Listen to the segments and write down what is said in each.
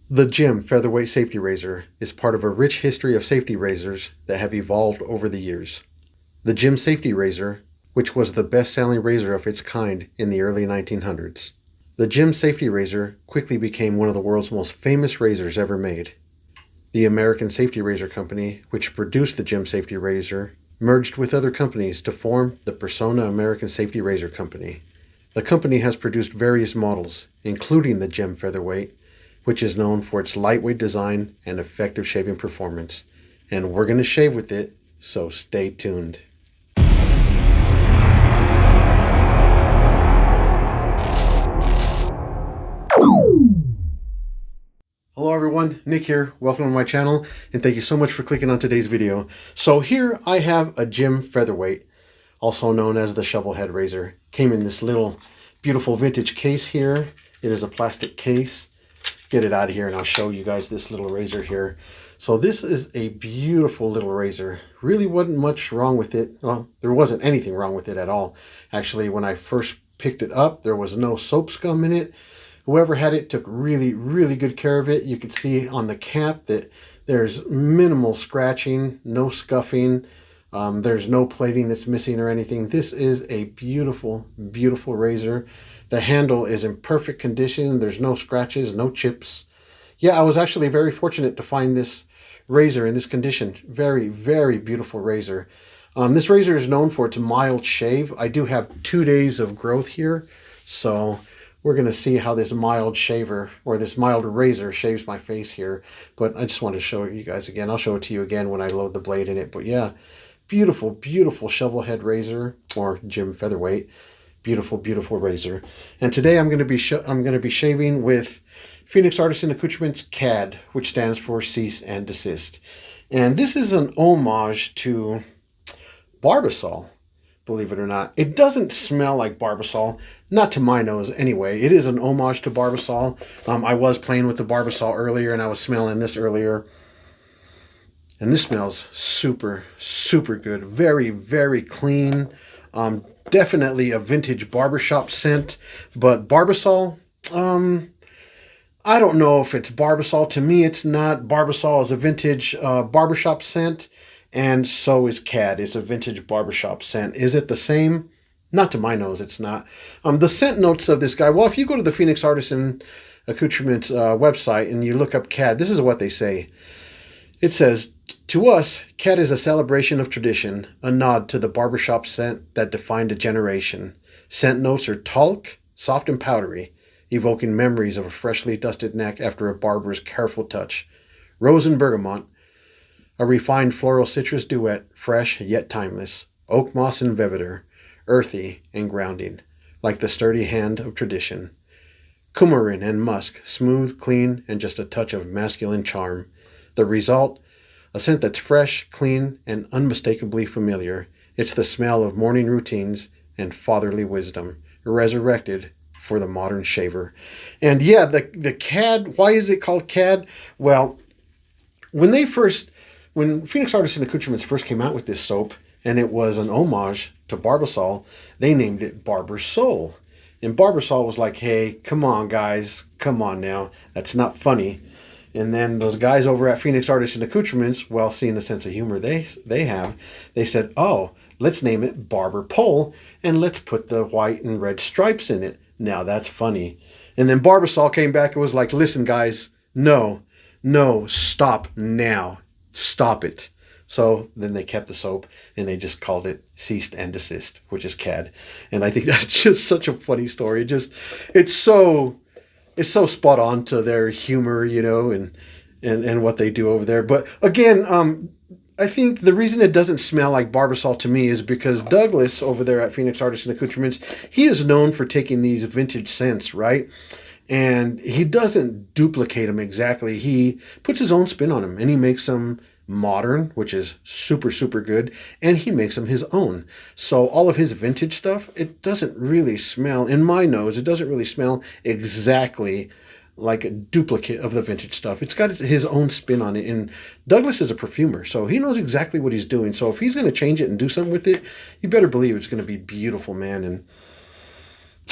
The Jim Featherweight Safety Razor is part of a rich history of safety razors that have evolved over the years. The Jim Safety Razor, which was the best-selling razor of its kind in the early 1900s. The Jim Safety Razor quickly became one of the world's most famous razors ever made. The American Safety Razor Company, which produced the Jim Safety Razor, merged with other companies to form the Persona American Safety Razor Company. The company has produced various models, including the Jim Featherweight, which is known for its lightweight design and effective shaving performance. And we're going to shave with it, so stay tuned. Hello everyone, Nick here. Welcome to my channel, and thank you so much for clicking on today's video. So here I have a Jim Featherweight, also known as the shovel head razor. Came in this little beautiful vintage case here. It is a plastic case. Get it out of here and I'll show you guys this little razor here. So this is a beautiful little razor. Really wasn't much wrong with it. Well, there wasn't anything wrong with it at all. Actually, when I first picked it up, there was no soap scum in it. Whoever had it took really good care of it. You can see on the cap that there's minimal scratching, no scuffing. There's no plating that's missing or anything. This is a beautiful razor. The handle is in perfect condition. There's no scratches, no chips. Yeah, I was actually very fortunate to find this razor in this condition. Very beautiful razor. This razor is known for its mild shave. I do have 2 days of growth here, so we're going to see how this mild shaver, or this mild razor, shaves my face here. But I just want to show you guys again. I'll show it to you again when I load the blade in it. But yeah, beautiful shovel head razor, or Jim Featherweight. Beautiful razor. And today I'm going to be shaving with Phoenix Artisan Accoutrements CAD, which stands for Cease and Desist. And this is an homage to Barbasol. Believe it or not. It doesn't smell like Barbasol, not to my nose anyway. It is an homage to Barbasol. I was playing with the Barbasol earlier and I was smelling this earlier. And this smells super good. Very clean. Definitely a vintage barbershop scent. But Barbasol, I don't know if it's Barbasol. To me, it's not. Barbasol is a vintage barbershop scent. And so is CAD. It's a vintage barbershop scent. Is it the same? Not to my nose, it's not. The scent notes of this guy, well, if you go to the Phoenix Artisan Accoutrements website and you look up CAD, this is what they say. It says, "To us, CAD is a celebration of tradition, a nod to the barbershop scent that defined a generation. Scent notes are talc, soft and powdery, evoking memories of a freshly dusted neck after a barber's careful touch. Rose and bergamot, a refined floral citrus duet, fresh yet timeless. Oak moss and velveter, earthy and grounding, like the sturdy hand of tradition. Coumarin and musk, smooth, clean, and just a touch of masculine charm. The result, a scent that's fresh, clean, and unmistakably familiar. It's the smell of morning routines and fatherly wisdom, resurrected for the modern shaver." And yeah, the CAD, why is it called CAD? Well, when Phoenix Artisan Accoutrements first came out with this soap, and it was an homage to Barbasol, they named it Barber Soul. And Barbasol was like, hey, come on guys, come on now, that's not funny. And then those guys over at Phoenix Artisan Accoutrements, well, seeing the sense of humor they have, they said, oh, let's name it Barber Pole, and let's put the white and red stripes in it. Now that's funny. And then Barbasol came back and was like, listen guys, no, stop now. Stop it. So then they kept the soap and they just called it Cease and Desist, which is CAD. And I think that's just such a funny story. It's so spot on to their humor, you know, and what they do over there. But again, I think the reason it doesn't smell like Barbasol to me is because Douglas over there at Phoenix Artisan Accoutrements, he is known for taking these vintage scents, right? And he doesn't duplicate them exactly. He puts his own spin on them, and he makes them modern, which is super good, and he makes them his own. So all of his vintage stuff, it doesn't really smell, in my nose, it doesn't really smell exactly like a duplicate of the vintage stuff. It's got his own spin on it. And Douglas is a perfumer, so he knows exactly what he's doing. So if he's going to change it and do something with it, you better believe it's going to be beautiful, man. And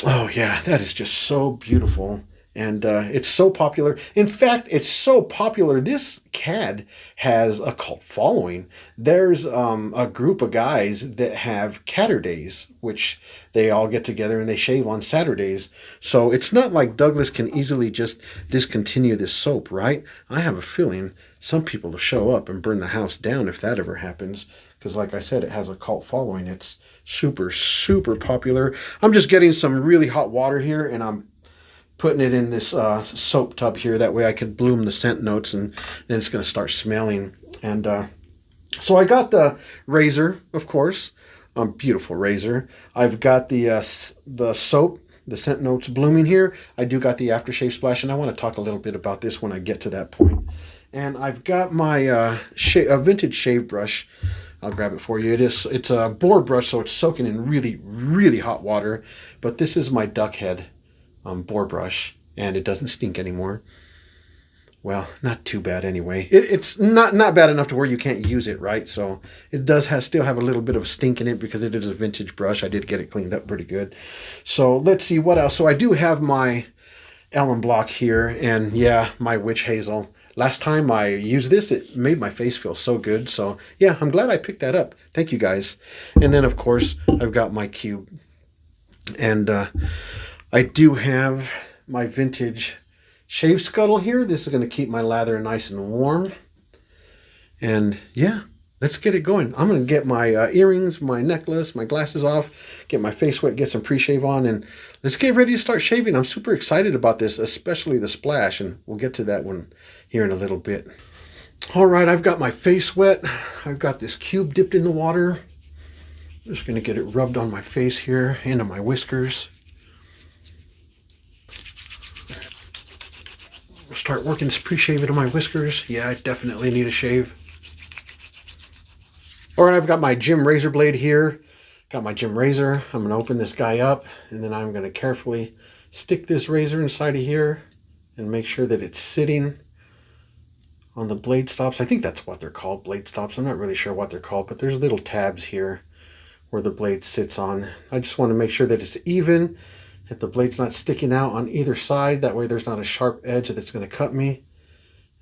oh yeah, that is just so beautiful. And it's so popular. In fact, it's so popular, this CAD has a cult following. There's a group of guys that have Cadder days, which they all get together and they shave on Saturdays. So it's not like Douglas can easily just discontinue this soap, right? I have a feeling some people will show up and burn the house down if that ever happens. Because like I said, it has a cult following. It's super, super popular. I'm just getting some really hot water here, and I'm putting it in this soap tub here. That way I can bloom the scent notes, and then it's going to start smelling. And so I got the razor, of course, beautiful razor. I've got the soap, the scent notes blooming here. I do got the aftershave splash, and I want to talk a little bit about this when I get to that point. And I've got my a vintage shave brush. I'll grab it for you. It's a boar brush, so it's soaking in really, really hot water. But this is my duck head boar brush, and it doesn't stink anymore. Well, not too bad anyway. It's not bad enough to where you can't use it, right? So it does still have a little bit of a stink in it because it is a vintage brush. I did get it cleaned up pretty good. So let's see what else. So I do have my Allen block here, and yeah, my witch hazel. Last time I used this, it made my face feel so good. So yeah, I'm glad I picked that up. Thank you guys. And then of course, I've got my cube. And I do have my vintage shave scuttle here. This is going to keep my lather nice and warm. And yeah, let's get it going. I'm going to get my earrings, my necklace, my glasses off, get my face wet, get some pre-shave on, and let's get ready to start shaving. I'm super excited about this, especially the splash, and we'll get to that one here in a little bit. All right, I've got my face wet. I've got this cube dipped in the water. I'm just going to get it rubbed on my face here, into my whiskers. Start working this pre-shave into my whiskers. Yeah, I definitely need a shave. All right, I've got my gym razor blade here. Got my gym razor. I'm going to open this guy up, and then I'm going to carefully stick this razor inside of here and make sure that it's sitting on the blade stops. I think that's what they're called, blade stops. I'm not really sure what they're called, but there's little tabs here where the blade sits on. I just want to make sure that it's even, that the blade's not sticking out on either side. That way there's not a sharp edge that's going to cut me.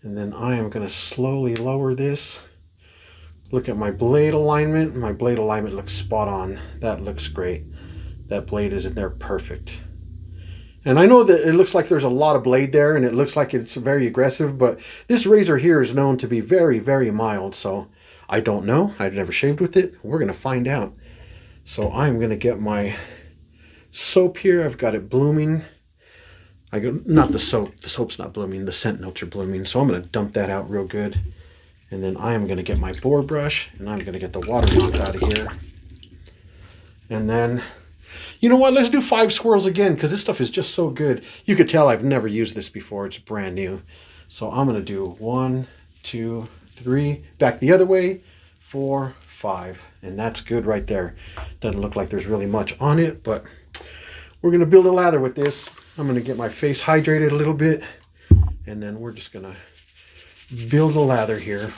And then I am going to slowly lower this. Look at my blade alignment. My blade alignment looks spot on. That looks great. That blade is in there perfect. And I know that it looks like there's a lot of blade there, and it looks like it's very aggressive, but this razor here is known to be very, very mild. So I don't know. I've never shaved with it. We're going to find out. So I'm going to get my soap here. I've got it blooming. Not the soap. The soap's not blooming. The scent notes are blooming. So I'm going to dump that out real good. And then I am going to get my boar brush, and I'm going to get the water knocked out of here. And then, you know what? Let's do 5 swirls again, because this stuff is just so good. You could tell I've never used this before. It's brand new. So I'm going to do 1, 2, 3. Back the other way. 4, 5. And that's good right there. Doesn't look like there's really much on it, but we're going to build a lather with this. I'm going to get my face hydrated a little bit, and then we're just going to build a lather here.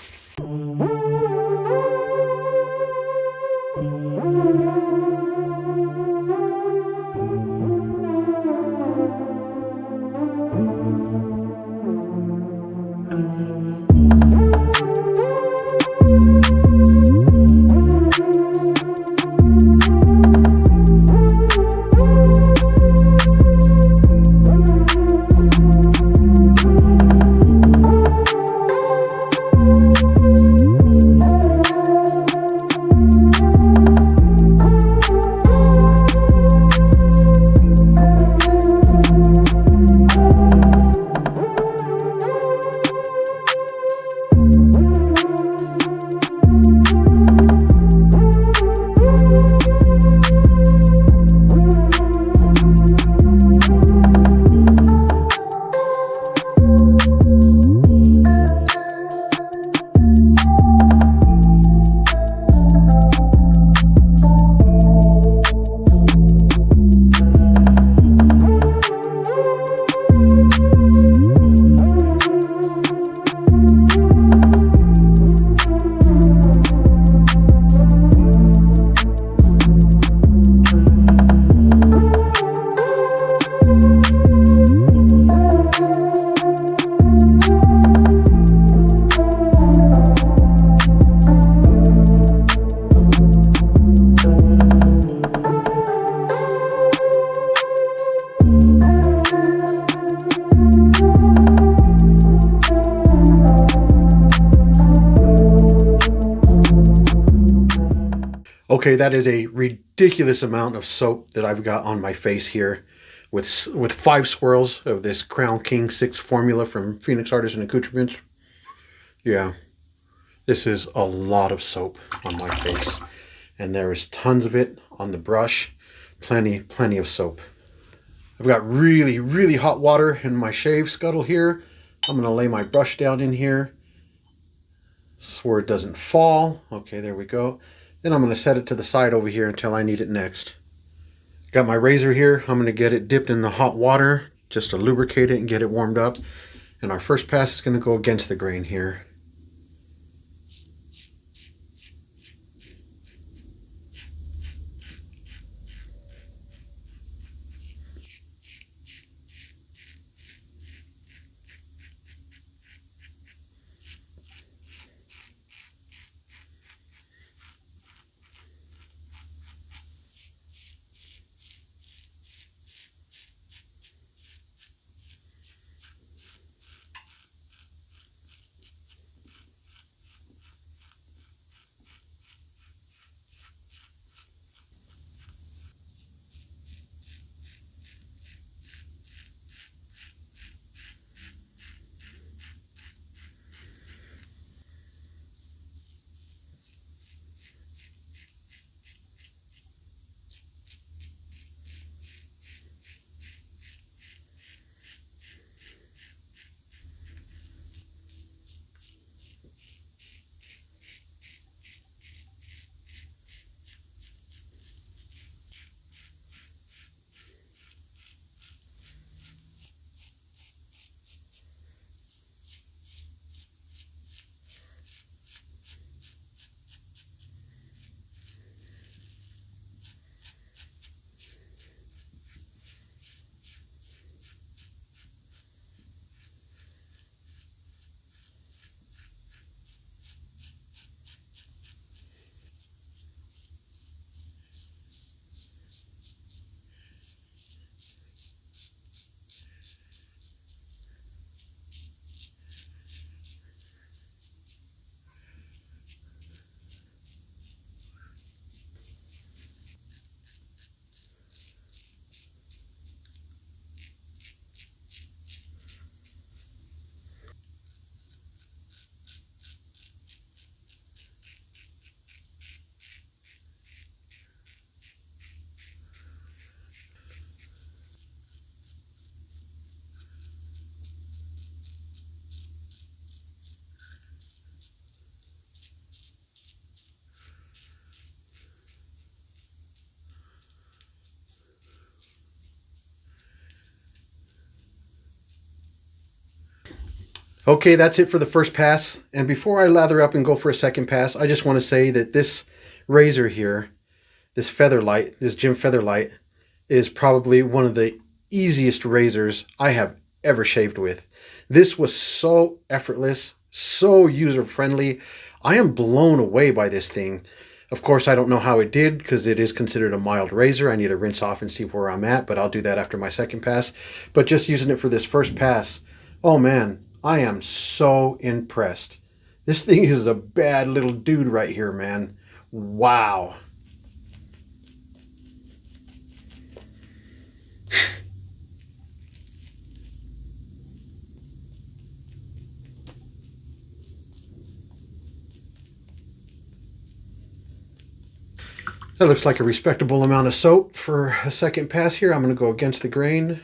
Okay, that is a ridiculous amount of soap that I've got on my face here with 5 swirls of this Crown King 6 formula from Phoenix Artisan Accoutrements. Yeah, this is a lot of soap on my face. And there is tons of it on the brush. Plenty of soap. I've got really, really hot water in my shave scuttle here. I'm going to lay my brush down in here so where it doesn't fall. Okay, there we go. Then I'm going to set it to the side over here until I need it next. Got my razor here. I'm going to get it dipped in the hot water just to lubricate it and get it warmed up. And our first pass is going to go against the grain here. Okay, that's it for the first pass. And before I lather up and go for a second pass, I just want to say that this razor here, this Featherlight, this Jim Featherlight, is probably one of the easiest razors I have ever shaved with. This was so effortless, so user-friendly. I am blown away by this thing. Of course, I don't know how it did because it is considered a mild razor. I need to rinse off and see where I'm at, but I'll do that after my second pass. But just using it for this first pass, oh man, I am so impressed. This thing is a bad little dude right here, man. Wow. That looks like a respectable amount of soap for a second pass here. I'm going to go against the grain.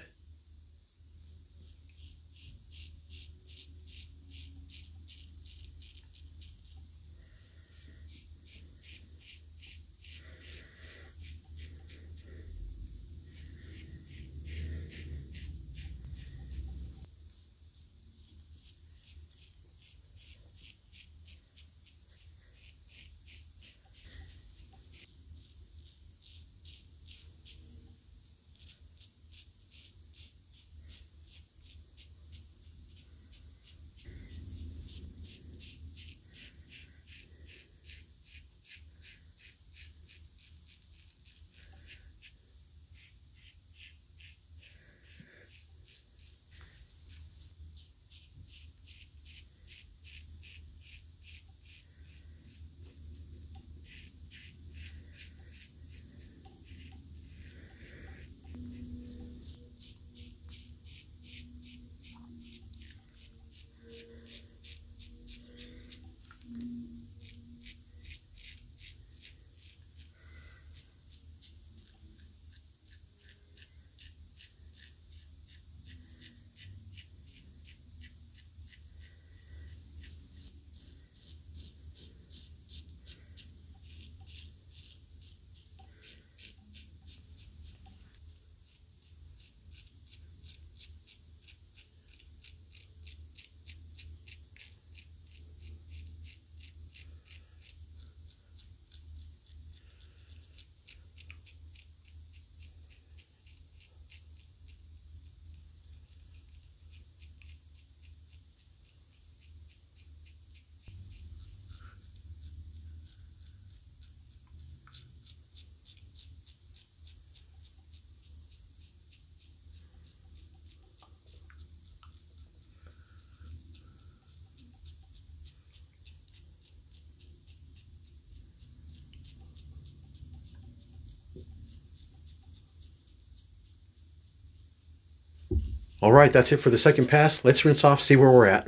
All right, that's it for the second pass. Let's rinse off, see where we're at.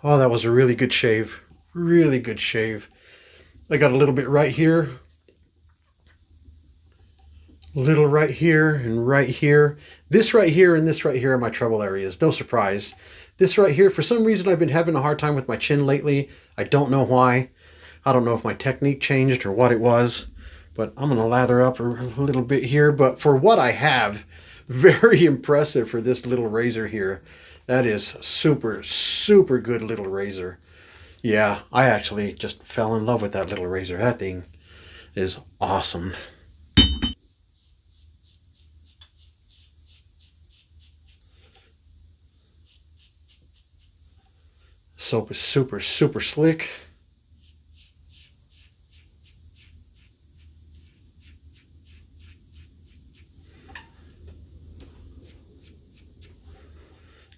Oh, that was a really good shave. Really good shave. I got a little bit right here. A little right here and right here. This right here and this right here are my trouble areas. No surprise. This right here, for some reason I've been having a hard time with my chin lately. I don't know why. I don't know if my technique changed or what it was. But I'm going to lather up a little bit here. But for what I have, very impressive for this little razor here. That is super, super good little razor. Yeah, I actually just fell in love with that little razor. That thing is awesome. Soap is super, super slick.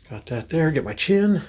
Got that there, get my chin.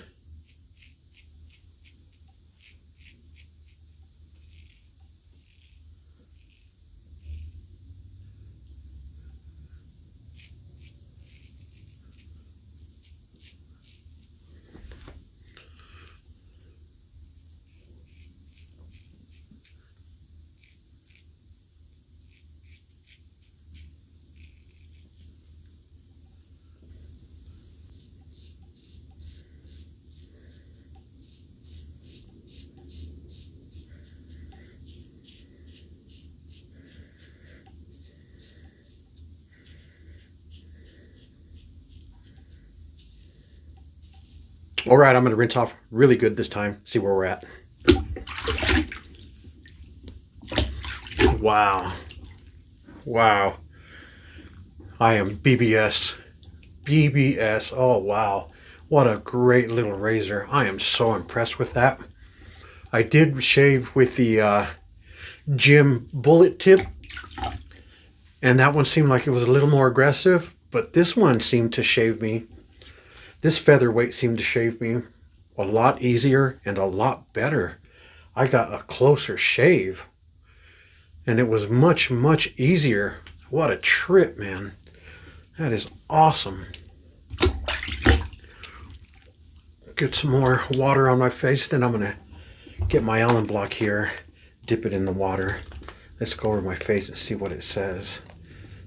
All right, I'm going to rinse off really good this time. See where we're at. Wow. Wow. I am BBS. BBS. Oh, wow. What a great little razor. I am so impressed with that. I did shave with the Jim bullet tip, and that one seemed like it was a little more aggressive, but this one seemed to shave me. This Featherweight seemed to shave me a lot easier and a lot better. I got a closer shave, and it was much, much easier. What a trip, man. That is awesome. Get some more water on my face, then I'm going to get my Allen block here, dip it in the water. Let's go over my face and see what it says.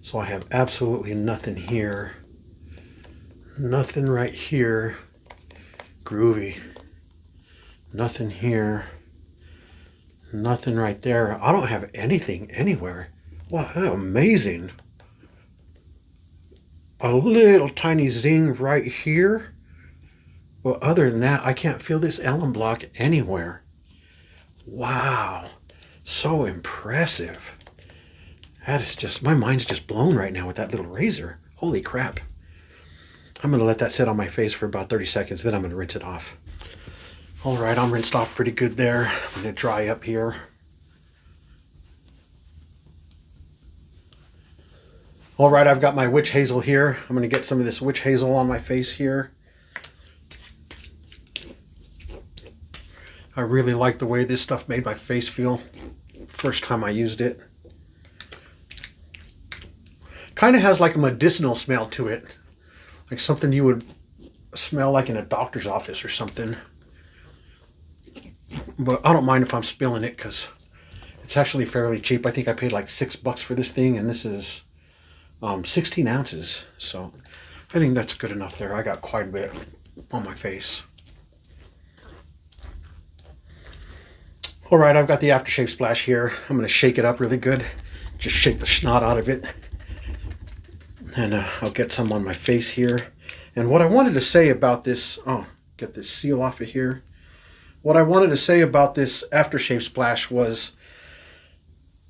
So I have absolutely nothing here. Nothing right here. Groovy. Nothing here. Nothing right there. I don't have anything anywhere. Wow, amazing. A little tiny zing right here. But other than that, I can't feel this Allen block anywhere. Wow. So impressive. That is just, my mind's just blown right now with that little razor. Holy crap. I'm going to let that sit on my face for about 30 seconds, then I'm going to rinse it off. All right, I'm rinsed off pretty good there. I'm going to dry up here. All right, I've got my witch hazel here. I'm going to get some of this witch hazel on my face here. I really like the way this stuff made my face feel first time I used it. Kind of has like a medicinal smell to it. Like something you would smell like in a doctor's office or something. But I don't mind if I'm spilling it because it's actually fairly cheap. I think I paid like $6 for this thing, and this is 16 ounces. So I think that's good enough there. I got quite a bit on my face. All right, I've got the aftershave splash here. I'm going to shake it up really good. Just shake the snot out of it. And I'll get some on my face here. And what I wanted to say about this, get this seal off of here. What I wanted to say about this aftershave splash was,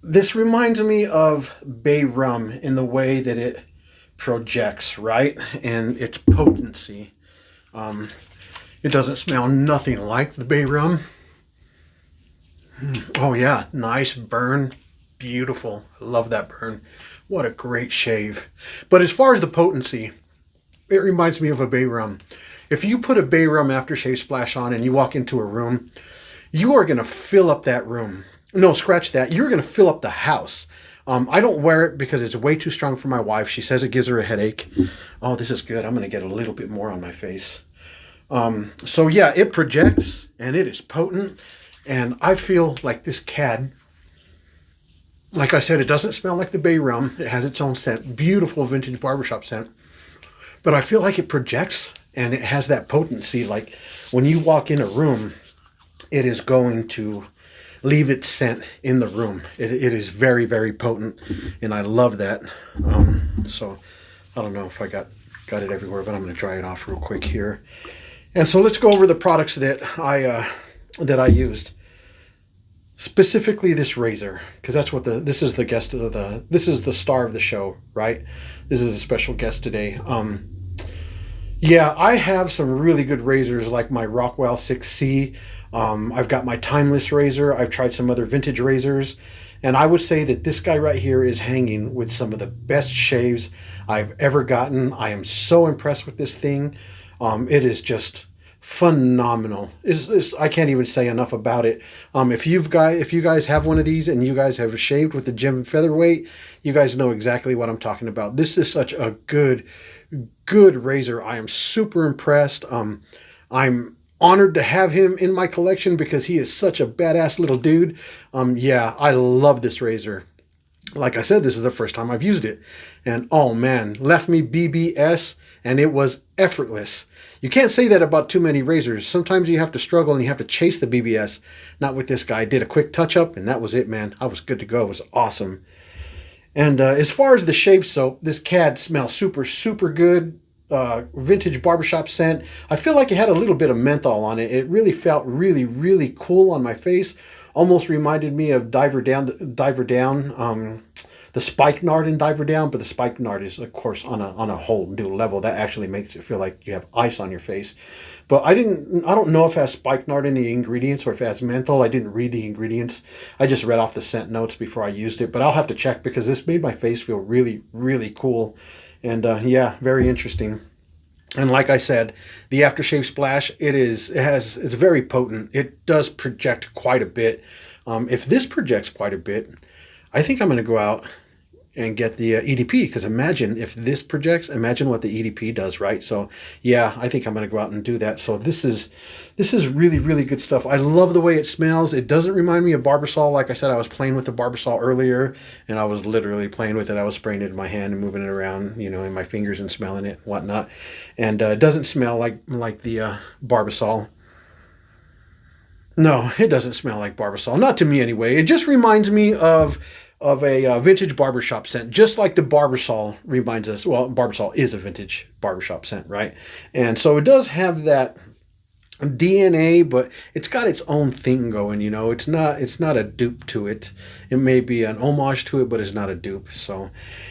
this reminds me of bay rum in the way that it projects, right? And its potency. It doesn't smell nothing like the bay rum. Oh yeah, nice burn. Beautiful. I love that burn. What a great shave. But as far as the potency, it reminds me of a bay rum. If you put a bay rum aftershave splash on and you walk into a room, you are going to fill up that room. No, scratch that. You're going to fill up the house I don't wear it because it's way too strong for my wife. She says it gives her a headache. Oh, this is good. I'm going to get a little bit more on my face. So yeah, it projects and it is potent. And I feel like this CAD, like I said, it doesn't smell like the Bay Rum. It has its own scent, beautiful vintage barbershop scent. But I feel like it projects and it has that potency. Like when you walk in a room, it is going to leave its scent in the room. It is very, very potent, and I love that. So I don't know if I got it everywhere, but I'm going to dry it off real quick here. And so let's go over the products that I used. Specifically this razor, because that's what this is the star of the show, right? This is a special guest today. Yeah, I have some really good razors like my Rockwell 6C. I've got my Timeless razor. I've tried some other vintage razors, and I would say that this guy right here is hanging with some of the best shaves I've ever gotten. I am so impressed with this thing. It is just phenomenal. I can't even say enough about it. If you guys have one of these and you guys have shaved with the Jim Featherweight, you guys know exactly what I'm talking about. This is such a good razor. I am super impressed. I'm honored to have him in my collection because he is such a badass little dude. Yeah, I love this razor. Like I said, this is the first time I've used it. And oh man, left me BBS and it was effortless. You can't say that about too many razors. Sometimes you have to struggle and you have to chase the BBS. Not with this guy. I did a quick touch up and that was it, man. I was good to go. It was awesome. And as far as the shave soap, this CAD smells super, super good. Vintage barbershop scent. I feel like it had a little bit of menthol on it. It really felt really, really cool on my face. Almost reminded me of Diver Down, the Spike Nard in Diver Down, but the Spike Nard is, of course, on a whole new level. That actually makes it feel like you have ice on your face. But I don't know if it has Spike Nard in the ingredients or if it has menthol. I didn't read the ingredients. I just read off the scent notes before I used it. But I'll have to check because this made my face feel really, really cool. And yeah, very interesting. And like I said, the aftershave splash, it's very potent. It does project quite a bit. If this projects quite a bit, I think I'm going to go out and get the EDP, because imagine if this projects, imagine what the EDP does, right? So yeah, I think I'm going to go out and do that. So this is really, really good stuff. I love the way it smells. It doesn't remind me of Barbasol. Like I said, I was playing with the Barbasol earlier, and I was literally playing with it. I was spraying it in my hand and moving it around, in my fingers and smelling it and whatnot. And it doesn't smell like the Barbasol. No, it doesn't smell like Barbasol. Not to me anyway. It just reminds me of a vintage barbershop scent, just like the Barbasol reminds us. Well, Barbasol is a vintage barbershop scent, right? And so it does have that DNA, but it's got its own thing going. It's not a dupe to it. It may be an homage to it, but it's not a dupe. So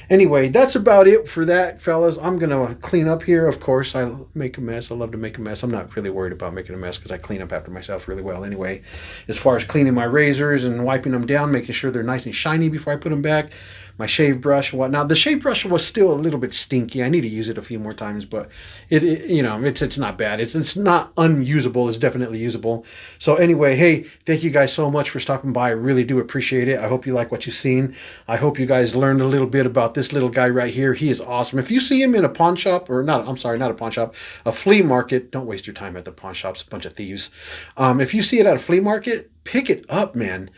anyway, that's about it for that, fellas. I'm gonna clean up here. Of course, I make a mess. I love to make a mess. I'm not really worried about making a mess because I clean up after myself really well anyway. As far as cleaning my razors and wiping them down, making sure they're nice and shiny before I put them back, my shave brush and whatnot. The shave brush was still a little bit stinky. I need to use it a few more times, but it's not bad. It's not unusable. It's definitely usable. So anyway, hey, thank you guys so much for stopping by. I really do appreciate it. I hope you like what you've seen. I hope you guys learned a little bit about this little guy right here. He is awesome. If you see him in a pawn shop, not a pawn shop, a flea market, don't waste your time at the pawn shops, a bunch of thieves. If you see it at a flea market, pick it up, man.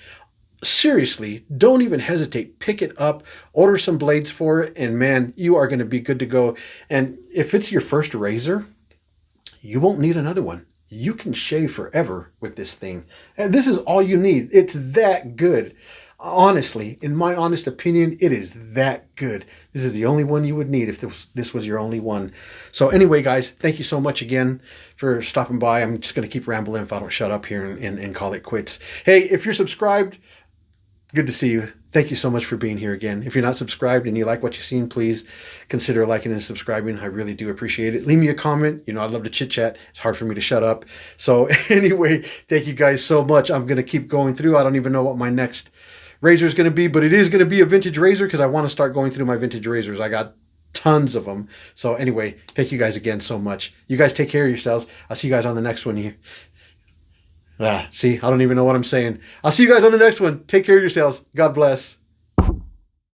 Seriously, don't even hesitate. Pick it up, order some blades for it, and man, you are going to be good to go. And if it's your first razor, you won't need another one. You can shave forever with this thing. And this is all you need. It's that good. Honestly, in my honest opinion, it is that good. This is the only one you would need if this was your only one. So anyway, guys, thank you so much again for stopping by. I'm just going to keep rambling if I don't shut up here and call it quits. Hey, if you're subscribed, good to see you. Thank you so much for being here again. If you're not subscribed and you like what you've seen, please consider liking and subscribing. I really do appreciate it. Leave me a comment. I love to chit chat. It's hard for me to shut up. So anyway, thank you guys so much. I'm going to keep going through. I don't even know what my next razor is going to be, but it is going to be a vintage razor because I want to start going through my vintage razors. I got tons of them. So anyway, thank you guys again so much. You guys take care of yourselves. I'll see you guys on the next one. See, I don't even know what I'm saying. I'll see you guys on the next one. Take care of yourselves. God bless.